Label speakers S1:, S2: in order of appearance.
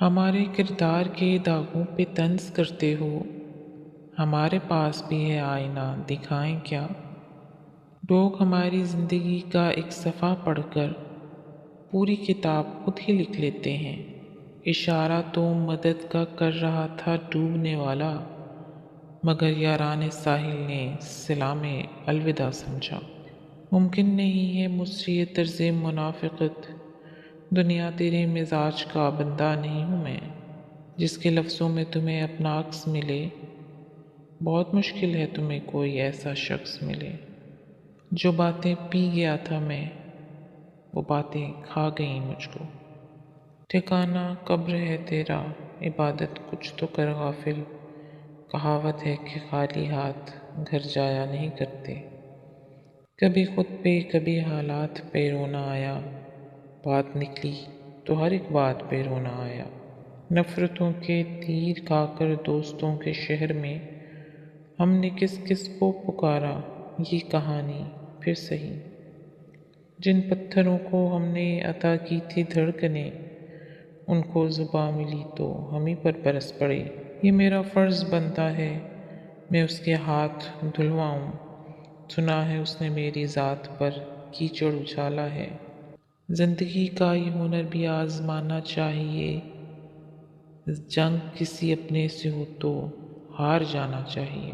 S1: ہمارے کردار کے داغوں پہ طنز کرتے ہو، ہمارے پاس بھی ہے آئینہ، دکھائیں کیا؟ لوگ ہماری زندگی کا ایک صفحہ پڑھ کر پوری کتاب خود ہی لکھ لیتے ہیں۔ اشارہ تو مدد کا کر رہا تھا ڈوبنے والا، مگر یاران ساحل نے صلا میں الوداع سمجھا۔ ممکن نہیں ہے مجھ سے یہ طرز منافقت، دنیا تیرے مزاج کا بندہ نہیں ہوں میں، جس کے لفظوں میں تمہیں اپنا عکس ملے۔ بہت مشکل ہے تمہیں کوئی ایسا شخص ملے۔ جو باتیں پی گیا تھا میں، وہ باتیں کھا گئیں مجھ کو۔ ٹھکانہ قبر ہے تیرا، عبادت کچھ تو کر غافل، کہاوت ہے کہ خالی ہاتھ گھر جایا نہیں کرتے۔ کبھی خود پہ کبھی حالات پہ رونا آیا، بات نکلی تو ہر ایک بات پہ رونا آیا۔ نفرتوں کے تیر کھا کر دوستوں کے شہر میں ہم نے کس کس کو پکارا، یہ کہانی پھر سہی۔ جن پتھروں کو ہم نے عطا کی تھی دھڑکنیں، ان کو زباں ملی تو ہم ہی پر برس پڑے۔ یہ میرا فرض بنتا ہے میں اس کے ہاتھ دھلواؤں، سنا ہے اس نے میری ذات پر کیچڑ اچھالا ہے۔ زندگی کا یہ ہنر بھی آزمانا چاہیے، جنگ کسی اپنے سے ہو تو ہار جانا چاہیے۔